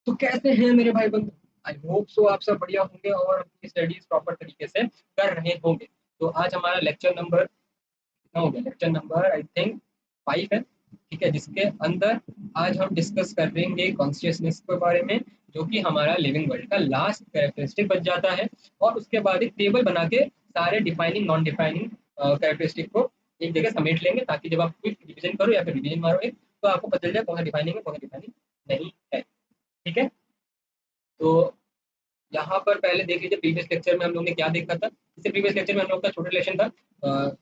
तो कैसे हैं मेरे भाई बंधु? आई होप सो आप सब बढ़िया होंगे और अपनी स्टडीज प्रॉपर तरीके से कर रहे होंगे। तो आज हमारा लेक्चर नंबर कितना हो गया? लेक्चर नंबर आई थिंक 5 है। ठीक है, जिसके अंदर आज हम डिस्कस करेंगे कॉन्शियसनेस के बारे में, जो कि हमारा लिविंग वर्ल्ड का लास्ट कैरेक्टरिस्टिक बच जाता है। और उसके बाद एक टेबल बना के सारे डिफाइनिंग नॉन डिफाइनिंग कैरेक्टरिस्टिक को एक जगह समेट लेंगे, ताकि जब आप क्विक रिविजन करो या फिर रिविजन मारो एक, तो आपको पता चल जाए कौन सा डिफाइनिंग है कौन सा डिफाइनिंग नहीं है। ठीक है, तो यहाँ पर पहले देख लीजिए प्रीवियस लेक्चर में हम लोग ने क्या देखा था। इससे प्रीवियस लेक्चर में हम लोग का छोटा रिलेशन था।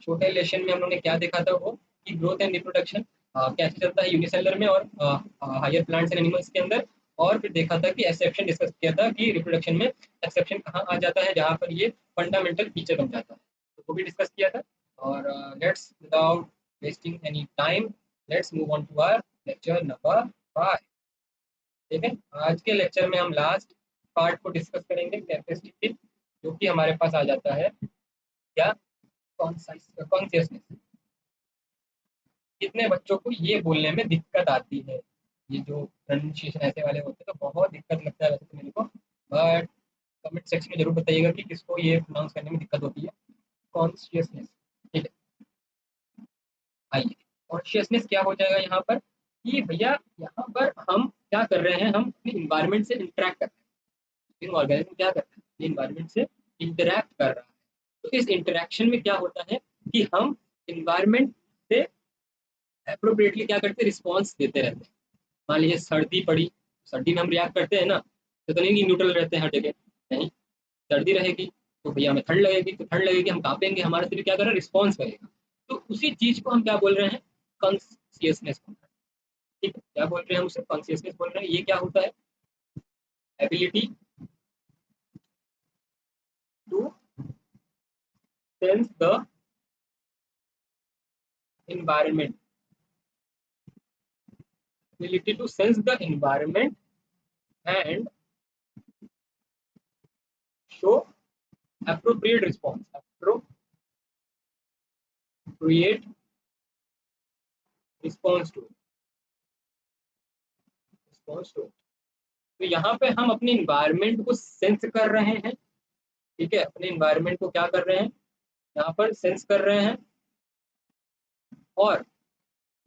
छोटे रिलेशन में हम लोग ने क्या देखा था, वो कि ग्रोथ एंड रिप्रोडक्शन कैसे चलता है यूनिसेलर में और हायर प्लांट्स एंड एनिमल्स के अंदर। और फिर देखा था कि एक्सेप्शन डिस्कस किया था कि रिप्रोडक्शन में एक्सेप्शन कहाँ आ जाता है, जहाँ पर ये फंडामेंटल फीचर बन जाता है, तो वो भी डिस्कस किया था। और let's without wasting any time, let's move on to our lecture number 5। ठीक है, आज के लेक्चर में हम लास्ट पार्ट को डिस्कस करेंगे कैरेक्टरिस्टिक की, जो कि हमारे पास आ जाता है क्या? कॉन्शियसनेस। कितने बच्चों को ये बोलने में दिक्कत आती है? ये जो प्रोनाउंसिएशन ऐसे वाले होते हैं तो बहुत दिक्कत लगता है वैसे तो मेरे को, बट कमेंट सेक्शन में जरूर बताइएगा कि किसको ये प्रोनाउंस करने में दिक्कत होती है। कॉन्शियसनेस। ठीक है, आइए। कॉन्शियसनेस क्या हो जाएगा यहाँ पर कि भैया यहाँ पर हम क्या कर रहे हैं, हम अपने इन्वायरमेंट से इंटरेक्ट कर रहे हैं। ऑर्गेनिज्म क्या करता है, इन्वायरमेंट से इंटरैक्ट कर रहा है। तो इस इंटरेक्शन में क्या होता है कि हम इन्वायरमेंट से अप्रोप्रिएटली क्या करते हैं, रिस्पॉन्स देते रहते हैं। मान लीजिए सर्दी पड़ी, सर्दी में हम रिएक्ट करते हैं ना, तो नहीं कि न्यूट्रल रहते हैं हर जगह, नहीं। सर्दी रहेगी तो भैया हमें ठंड लगेगी, तो ठंड लगेगी हम कांपेंगे, हमारा शरीर क्या कर रहा है, रिस्पॉन्स करेगा। तो उसी चीज को हम क्या बोल रहे हैं, कॉन्सियसनेस बोल रहे हैं। ठीक है, क्या बोल रहे हैं हम उसे, कॉन्सियसनेस बोल रहे हैं। ये क्या होता है, ability to sense the environment, ability to sense the environment and show appropriate response, appropriate response to response to। तो यहाँ पे हम अपने इन्वायरमेंट को सेंस कर रहे हैं। ठीक है, अपने इन्वायरमेंट को क्या कर रहे हैं, यहाँ पर सेंस कर रहे हैं, और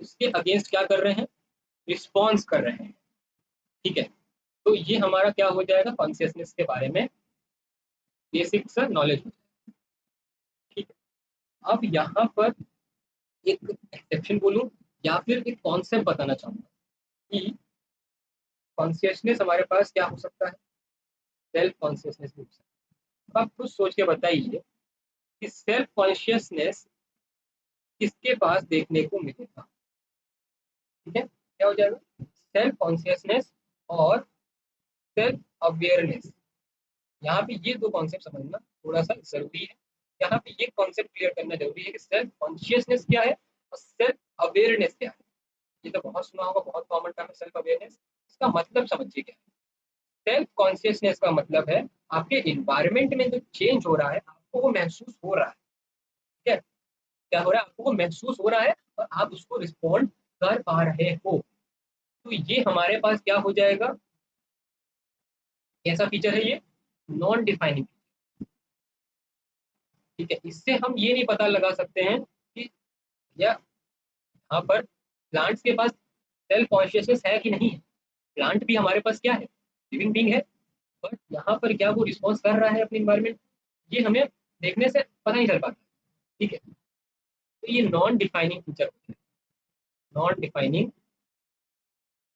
उसके अगेंस्ट क्या कर रहे हैं, रिस्पॉन्स कर रहे हैं। ठीक है, तो ये हमारा क्या हो जाएगा, कॉन्शियसनेस के बारे में बेसिक सा नॉलेज हो जाएगा। ठीक है, अब यहाँ पर एक एक्सेप्शन बोलूं या फिर एक कॉन्सेप्ट बताना चाहूंगा कि कॉन्शियसनेस हमारे पास क्या हो सकता है, सेल्फ कॉन्शियसनेस भी हो सकता है। अब आप खुद सोच के बताइए कि सेल्फ कॉन्शियसनेस किसके पास देखने को मिलेगा। ठीक है, क्या हो जाएगा, सेल्फ कॉन्शियसनेस और सेल्फ अवेयरनेस। यहाँ पे ये दो कॉन्सेप्ट समझना थोड़ा सा जरूरी है। यहाँ पे ये कॉन्सेप्ट क्लियर करना जरूरी है कि सेल्फ कॉन्शियसनेस क्या है और सेल्फ अवेयरनेस क्या है। ये तो बहुत सुना होगा, बहुत कॉमन टर्म है सेल्फ अवेयरनेस। इसका मतलब समझिए क्या है। सेल्फ कॉन्शियसनेस का मतलब है आपके इन्वायरमेंट में जो चेंज हो रहा है आपको वो महसूस हो रहा है। ठीक है, क्या हो रहा है, आपको वो महसूस हो रहा है और आप उसको रिस्पॉन्ड कर पा रहे हो। तो ये हमारे पास क्या हो जाएगा, कैसा फीचर है ये, नॉन डिफाइनिंग। ठीक है, इससे हम ये नहीं पता लगा सकते हैं कि या यहाँ पर प्लांट्स के पास सेल्फ कॉन्शियसनेस है कि नहीं है। प्लांट भी हमारे पास क्या है, लिविंग बीइंग है, बट यहाँ पर क्या वो रिस्पॉन्स कर रहा है अपने इन्वायरमेंट, ये हमें देखने से पता नहीं चल पाता। ठीक है, तो ये नॉन डिफाइनिंग फीचर होता है, नॉन डिफाइनिंग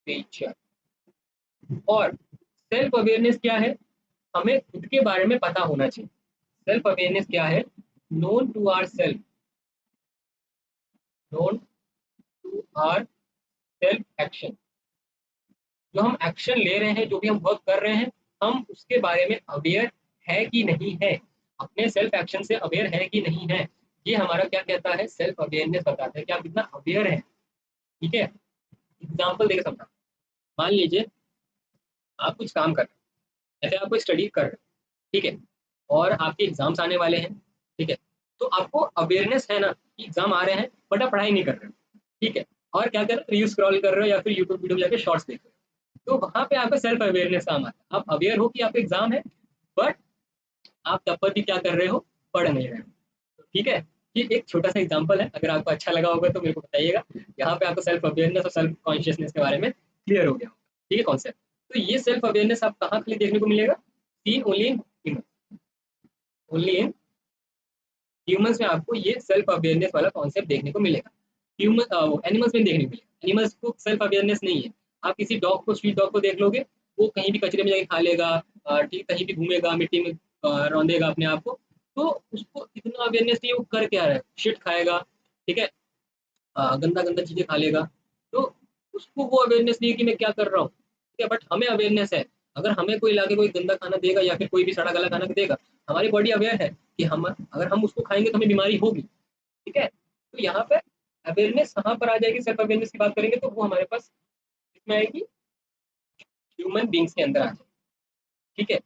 फीचर। और सेल्फ अवेयरनेस क्या है, हमें खुद के बारे में पता होना चाहिए। सेल्फ अवेयरनेस क्या है, known to our self, known to our self action. जो हम एक्शन ले रहे हैं, जो भी हम वर्क कर रहे हैं, हम उसके बारे में अवेयर है कि नहीं है, अपने सेल्फ एक्शन से अवेयर है कि नहीं है। ये हमारा क्या कहता है, सेल्फ अवेयरनेस बताता है कि आप कितना अवेयर है। ठीक है, एग्जाम्पल देकर समझा। मान लीजिए आप कुछ काम कर रहे हैं, जैसे आप कोई स्टडी कर रहे हैं, ठीक है, और आपके एग्जाम्स आने वाले हैं। ठीक है, तो आपको अवेयरनेस है ना कि एग्जाम आ रहे हैं, बट आप पढ़ाई नहीं कर रहे हो। ठीक है, और क्या कर रहे हो, रील स्क्रॉल कर रहे हो या फिर यूट्यूब वीडियो में जाकर शॉर्ट्स देख रहे हो। तो वहां पे आपका सेल्फ अवेयरनेस काम आता है। आप अवेयर हो कि आपका एग्जाम है, बट आप तब पर भी क्या कर रहे हो, पढ़ नहीं रहे हो। ठीक है, ये एक छोटा सा एग्जांपल है, अगर आपको अच्छा लगा होगा तो मेरे को बताइएगा। यहाँ पे आपको सेल्फ अवेयरनेस और सेल्फ कॉन्शियसनेस के बारे में क्लियर हो गया होगा। ठीक है कॉन्सेप्ट। तो ये सेल्फ अवेयरनेस आप कहाँ खाली देखने को मिलेगा, seen only in human, only in humans में आपको ये सेल्फ अवेयरनेस वाला कॉन्सेप्ट देखने को मिलेगा। ह्यूमन एनिमल्स में देखने को मिलेगा, एनिमल्स को सेल्फ अवेयरनेस नहीं है। आप किसी डॉग को, स्ट्रीट डॉग को देख लोगे, वो कहीं भी कचरे में जाके खा लेगा, ठीक, कहीं भी घूमेगा, मिट्टी में रौंदेगा अपने आप को, तो उसको इतना अवेयरनेस नहीं है वो कर क्या रहा है, शिट खाएगा, ठीक है, गंदा गंदा चीजें खा लेगा, तो उसको वो अवेयरनेस नहीं है कि मैं क्या कर रहा हूँ। ठीक है, बट हमें अवेयरनेस है। अगर हमें कोई लाके कोई गंदा खाना देगा या फिर कोई भी सड़ा गला खाना देगा, हमारी बॉडी अवेयर है कि हम अगर हम उसको खाएंगे तो हमें बीमारी होगी। ठीक है, तो यहाँ पे अवेयरनेस कहाँ पर आ जाएगी, सेल्फ अवेयरनेस की बात करेंगे तो वो हमारे पास इसमें आएगी, ह्यूमन बींग्स के अंदर आ जाएगी। ठीक है,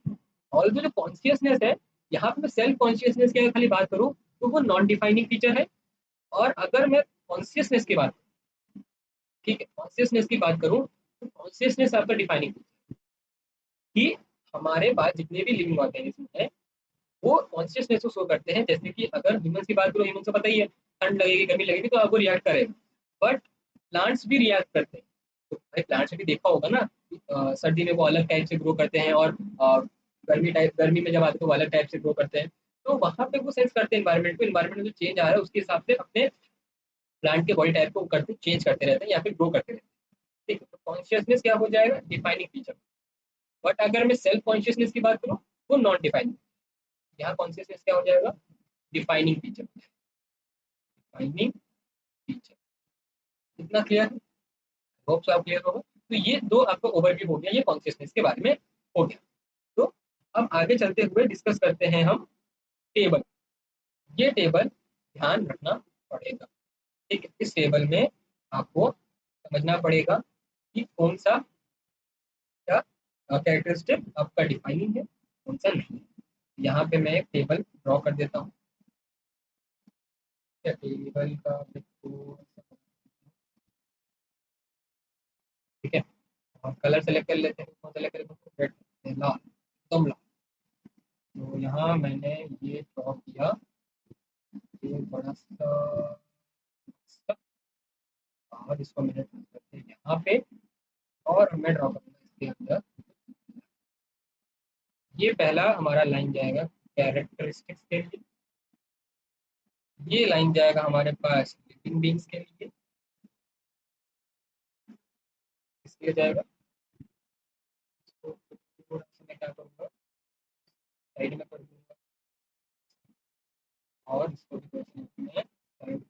और जो कॉन्शियसनेस है, यहाँ पे मैं सेल्फ कॉन्शियसनेस की अगर खाली बात करूँ तो वो नॉन डिफाइनिंग फीचर है। और अगर मैं कॉन्शियसनेस की बात, ठीक है, कॉन्शियसनेस की बात करूँ तो कॉन्शियसनेस आपका डिफाइनिंग कि हमारे पास जितने भी लिविंग ऑर्गेनिज्म है वो कॉन्शियसनेस को शो करते हैं। जैसे कि अगर ह्यूमंस की बात करो, ह्यूमन को पता ही है, ठंड लगेगी, गर्मी लगेगी तो आपको रिएक्ट करेगा, बट प्लांट्स भी रिएक्ट करते हैं। तो भाई प्लांट्स भी देखा होगा ना, सर्दी में वो अलग टाइप से ग्रो करते हैं, और गर्मी में जब आते हैं तो वो अलग टाइप से ग्रो करते हैं। तो वहां पे वो सेंस करते हैं इन्वायरमेंट को, इन्वायरमेंट में जो चेंज आ रहा है उसके हिसाब से अपने प्लांट के बॉडी टाइप को करते चेंज करते रहते हैं या फिर ग्रो करते रहते हैं। ठीक है, तो कॉन्शियसनेस क्या हो जाएगा, डिफाइनिंग फीचर। बट अगर मैं सेल्फ कॉन्शियसनेस की बात करूँ वो नॉन डिफाइनिंग, यहाँ कॉन्शियसनेस क्या हो जाएगा, डिफाइनिंग फीचर, डिफाइनिंग फीचर। इतना क्लियर है, होप सो आप क्लियर होगा। तो ये दो आपको ओवरव्यू हो गया ये कॉन्शियसनेस के बारे में हो गया। तो अब आगे चलते हुए डिस्कस करते हैं हम टेबल। ये टेबल ध्यान रखना पड़ेगा। ठीक है, इस टेबल में आपको समझना पड़ेगा कि कौन सा क्या कैरेक्टरिस्टिक आपका डिफाइनिंग है, कौन सा नहीं है। यहाँ पे मैं एक टेबल ड्रॉ कर देता हूँ। टेबल का ठीक है, और कलर सेलेक्ट कर लेते हैं, कौन सेलेक्ट करें, रेड, लाल, एकदम लाल। तो यहाँ मैंने ये ड्रॉ किया, ये बड़ा सा, और इसको मैंने ड्रॉ करके यहाँ पे, और हमें ड्रॉ करना है इसके अंदर। ये पहला हमारा लाइन जाएगा कैरेक्टरिस्टिक्स के लिए, ये लाइन जाएगा हमारे पास लिविंग बींग्स के लिए, इसके लिए जाएगा। इसको थोड़ा सा मैं क्या करूँगा, साइड में कर दूंगा, और इसको भी थोड़ा सा मैं साइड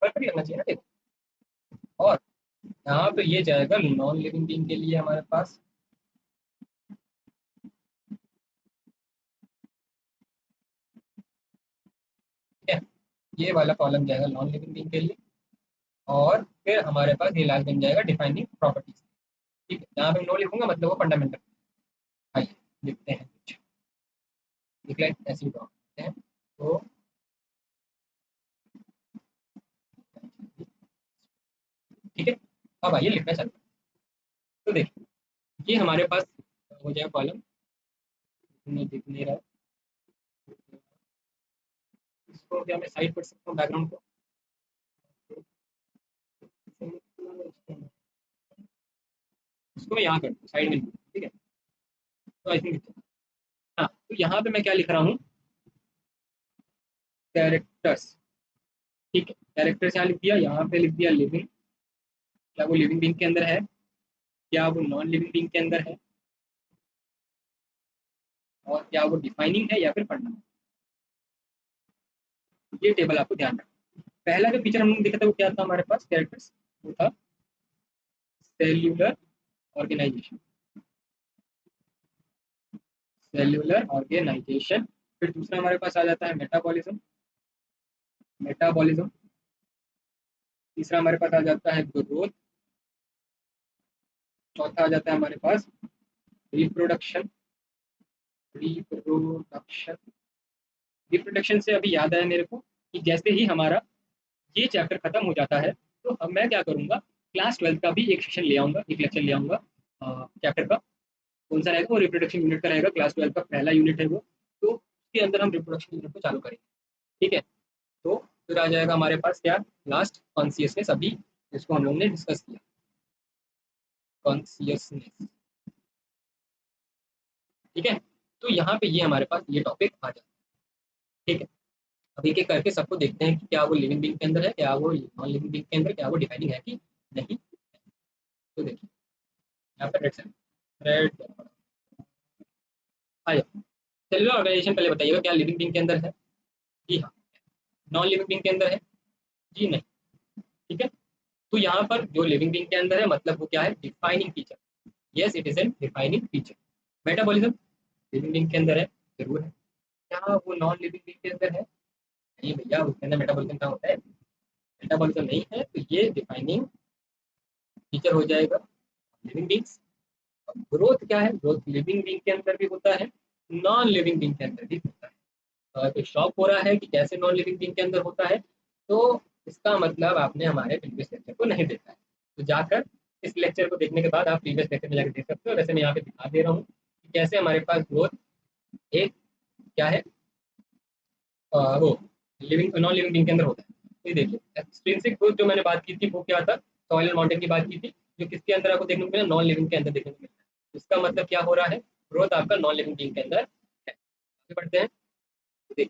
पर करना चाहिए ना, देखो। और यहाँ पे ये जाएगा नॉन लिविंग बींग के लिए हमारे पास, ठीक है, ये वाला कॉलम जाएगा नॉन लिविंग बींग के लिए। और फिर हमारे पास ये लास्ट बन जाएगा डिफाइनिंग प्रॉपर्टीज। ठीक है, यहाँ पे नो लिखूंगा मतलब वो फंडामेंटल। आइए लिखते हैं कुछ, लिख लें ऐसे ही ड्रॉ करते हैं। तो ठीक है, अब आइए लिखना चालू करते हैं। तो देखिए, ये हमारे पास हो जाएगा कॉलम, दिख नहीं रहा है, इसको क्या मैं साइड कर सकता हूँ बैकग्राउंड को, इसको मैं यहाँ कर दूँ साइड में, ठीक है। तो आई थिंक, हाँ, तो यहाँ पे मैं क्या लिख रहा हूँ, कैरेक्टर्स। ठीक है, कैरेक्टर्स यहाँ लिख दिया, यहाँ पे लिख दिया लिविंग, क्या वो लिविंग बींग के अंदर है, क्या वो नॉन लिविंग बींग के अंदर है, और क्या वो डिफाइनिंग है या फिर फंडामेंटल। ये टेबल आपको ध्यान रखना। पहला जो फीचर हमने देखा था वो क्या था हमारे पास कैरेक्टर्स, वो था सेल्यूलर ऑर्गेनाइजेशन, सेल्यूलर ऑर्गेनाइजेशन। फिर दूसरा हमारे पास आ जाता है मेटाबॉलिज्म, मेटाबॉलिज्म। तीसरा हमारे पास आ जाता है ग्रोथ। चौथा आ जाता है हमारे पास रिप्रोडक्शन, रिप्रोडक्शन। रिप्रोडक्शन से अभी याद आया मेरे को कि जैसे ही हमारा ये चैप्टर खत्म हो जाता है तो अब मैं क्या करूंगा, क्लास 12 का भी एक सेशन ले आऊंगा, एक लेक्चर ले आऊंगा चैप्टर का। कौन सा रहेगा? वो रिप्रोडक्शन यूनिट का रहेगा, क्लास 12 का पहला यूनिट है वो। तो उसके अंदर हम रिप्रोडक्शन यूनिट को चालू करेंगे। ठीक है, तो फिर आ जाएगा हमारे पास क्या, लास्ट कॉन्सियसनेस, अभी इसको हम लोग ने डिस्कस किया, कॉन्सियसनेस। ठीक है, तो यहाँ पे ये हमारे पास ये टॉपिक आ जाता है। ठीक है, अब एक एक करके सबको देखते हैं कि क्या वो लिविंग बीइंग के अंदर है, क्या वो नॉन लिविंग बीइंग के अंदर, क्या वो डिफाइनिंग है कि नहीं। तो देखिए यहाँ पर रेड आ जाओ। सेलुलर ऑर्गेनाइजेशन पहले बताइएगा, क्या लिविंग बीइंग के अंदर है? जी हाँ। नॉन लिविंग बीइंग के अंदर है? जी नहीं। ठीक है, तो यहाँ पर जो लिविंग बीइंग के अंदर है मतलब वो क्या है, defining feature. Yes, it is an defining feature. Metabolism living being के अंदर है, जरूर है। क्या वो नॉन लिविंग बीइंग के अंदर है? नहीं भैया, उसके अंदर मेटाबॉलिज्म क्या होता है? मेटाबॉलिज्म नहीं है, तो ये डिफाइनिंग फीचर हो जाएगा लिविंग बीइंग्स। ग्रोथ क्या है? ग्रोथ लिविंग बीइंग के अंदर भी होता है, नॉन लिविंग बीइंग के अंदर भी होता है। तो शॉक हो रहा है कि कैसे नॉन लिविंग बीइंग के अंदर होता है, तो इसका मतलब आपने हमारे प्रीवियस लेक्चर को नहीं देखा है। तो जाकर इस लेक्चर को देखने के बाद आप प्रीवियस लेक्चर में जाकर देख सकते हो। वैसे मैं यहाँ पे दिखा दे रहा हूँ कि कैसे हमारे पास ग्रोथ एक क्या है, वो लिविंग नॉन लिविंग बीइंग के अंदर होता है। तो ये देखिए एक्सट्रिंसिक ग्रोथ जो मैंने बात की थी वो क्या था, सॉइल एंड माउंटेन की बात की थी, जो किसके अंदर आपको देखने को मिला, नॉन लिविंग के अंदर देखने को मिला। इसका मतलब क्या हो रहा है, ग्रोथ आपका नॉन लिविंग बीइंग के अंदर है। आगे बढ़ते हैं। देखिए,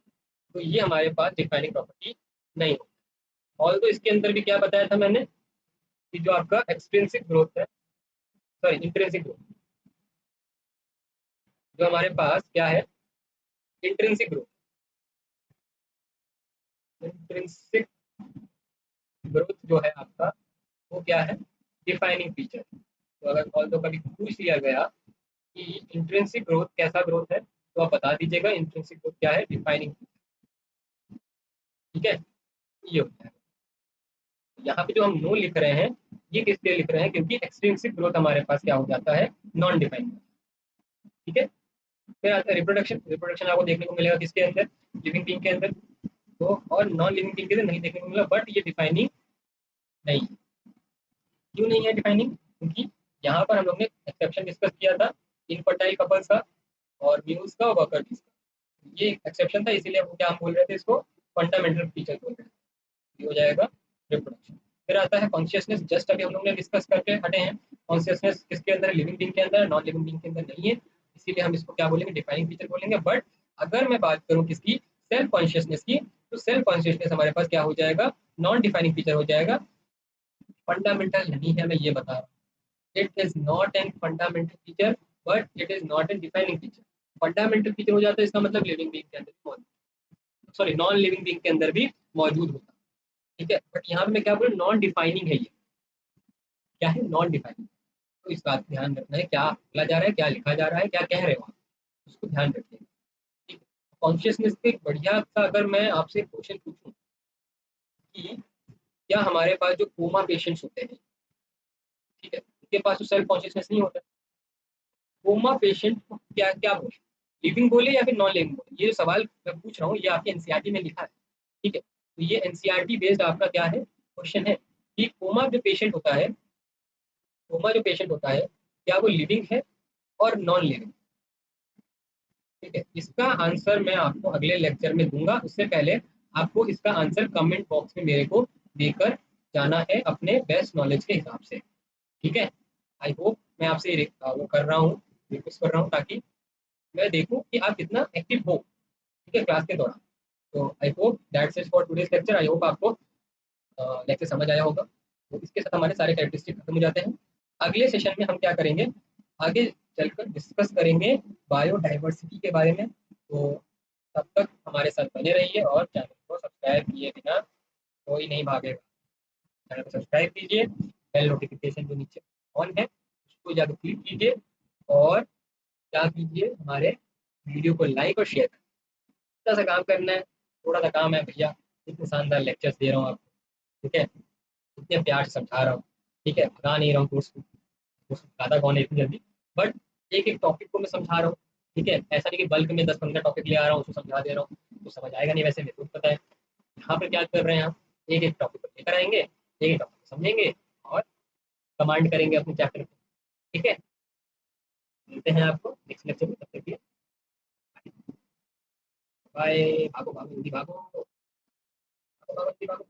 तो ये हमारे पास डिफाइनिंग प्रॉपर्टी नहीं हो। और तो इसके अंदर भी क्या बताया था मैंने कि जो आपका एक्सट्रिंसिक ग्रोथ है, सॉरी इंट्रिंसिक ग्रोथ, जो हमारे पास क्या है, इंट्रिंसिक ग्रोथ, इंट्रिंसिक ग्रोथ जो है आपका वो क्या है, डिफाइनिंग फीचर। तो अगर ऑल तो कभी पूछ लिया गया कि इंट्रिंसिक ग्रोथ कैसा ग्रोथ है, तो आप बता दीजिएगा इंट्रिंसिक ग्रोथ क्या है, डिफाइनिंग। ठीक है, ये होता है। यहाँ पे जो हम नो लिख रहे हैं, ये किस लिए लिख रहे हैं, क्योंकि एक्सट्रिंसिक ग्रोथ हमारे पास क्या हो जाता है, नॉन डिफाइनिंग। ठीक है, फिर आता है रिप्रोडक्शन। रिप्रोडक्शन आपको देखने को मिलेगा किसके अंदर, लिविंग बीइंग के अंदर। तो और नॉन लिविंग बीइंग के अंदर नहीं देखने को मिला, बट ये डिफाइनिंग नहीं है। क्यों नहीं है डिफाइनिंग? क्योंकि यहाँ पर हम लोग ने एक्सेप्शन डिस्कस किया था इनफर्टाइल कपल्स का और म्यूज का और वर्कर बीज का। ये एक्सेप्शन था, इसीलिए वो क्या हम बोल रहे थे इसको, फंडामेंटल फीचर बोल रहे थे। ये हो जाएगा रिप्रोडक्शन। फिर आता है कॉन्शियसनेस, जस्ट अभी हम लोग ने डिस्कस करके हटे हैं। कॉन्शियसनेस किसके अंदर, लिविंग बीइंग के अंदर, नॉन लिविंग बीइंग के अंदर नहीं है, इसीलिए हम इसको क्या बोलेंगे, डिफाइनिंग फीचर बोलेंगे। बट अगर मैं बात करूं किसकी, सेल्फ कॉन्शियसनेस की, तो सेल्फ कॉन्शियसनेस हमारे पास क्या हो जाएगा, नॉन डिफाइनिंग फीचर हो जाएगा। फंडामेंटल नहीं है, मैं ये बता रहा हूँ। It is not an fundamental feature, but it is not an defining feature. Fundamental feature हो जाता है, इसका मतलब लिविंग बीइंग के अंदर भी मौजूद, सॉरी नॉन लिविंग बीइंग के अंदर भी मौजूद होता है। ठीक है, बट यहाँ पे मैं क्या बोलूँ, नॉन डिफाइनिंग है ये। क्या है, नॉन डिफाइनिंग। तो इस बात का ध्यान रखना है, क्या बोला जा रहा है, क्या लिखा जा रहा है, क्या कह रहे हो आप, उसको ध्यान रखिए। ठीक है, कॉन्शियसनेस के एक बढ़िया सा अगर मैं आपसे क्वेश्चन पूछूं कि क्या हमारे पास जो कोमा पेशेंट्स होते हैं, ठीक है, उनके पास तो सेल्फ कॉन्शियसनेस नहीं होता। कोमा पेशेंट को क्या क्या बोले, लिविंग बोले या फिर नॉन लिविंग बोले, ये जो सवाल मैं पूछ रहा हूँ ये आपके एनसीईआरटी में लिखा है। ठीक है, तो ये एनसीईआरटी बेस्ड आपका क्या है, क्वेश्चन है कि कोमा जो पेशेंट होता है, कोमा जो पेशेंट होता है, क्या वो लिविंग है और नॉन लिविंग। ठीक है, इसका आंसर मैं आपको अगले लेक्चर में दूंगा, उससे पहले आपको इसका आंसर कमेंट बॉक्स में मेरे को देकर जाना है अपने बेस्ट नॉलेज के हिसाब से। ठीक है, आई होप मैं आपसे वो कर रहा हूँ, रिक्वेस्ट कर रहा हूँ, ताकि मैं देखूँ कि आप कितना एक्टिव हो। ठीक है, क्लास के दौरान। तो I hope that's it for today's lecture. I hope आपको लेक्चर समझ आया होगा। तो इसके साथ हमारे सारे कैरेक्टरिस्टिक खत्म हो जाते हैं। अगले सेशन में हम क्या करेंगे, आगे चलकर डिस्कस करेंगे बायोडाइवर्सिटी के बारे में। तो तब तक हमारे साथ बने रहिए और चैनल को सब्सक्राइब किए बिना कोई नहीं भागेगा। चैनल को सब्सक्राइब कीजिए, बेल नोटिफिकेशन जो नीचे ऑन है उसको जाकर क्लिक कीजिए, और क्या कीजिए, हमारे वीडियो को लाइक और शेयर करें। थोड़ा सा काम करना है, थोड़ा सा काम है भैया, इतने शानदार लेक्चर्स दे रहा हूँ आपको। ठीक है, इतने प्यार से समझा रहा हूँ। ठीक है, भगा नहीं रहा हूँ कोर्स को, कोर्स ज़्यादा कौन है इतनी जल्दी, बट एक एक टॉपिक को मैं समझा रहा हूँ। ठीक है, ऐसा नहीं कि बल्क में 10-15 टॉपिक ले आ रहा हूँ उसको समझा दे रहा हूँ, तो समझ आएगा नहीं, वैसे मेरे को भी पता है। यहाँ पर क्या कर रहे हैं हम, एक एक टॉपिक को लेकर आएंगे, एक एक टॉपिक को समझेंगे और कमांड करेंगे अपने चैप्टर पे। ठीक है, मिलते हैं आपको नेक्स्ट लेक्चर में, तब तक के लिए बाय। भागो भागो जल्दी भागो, भागो भागो जल्दी भागो।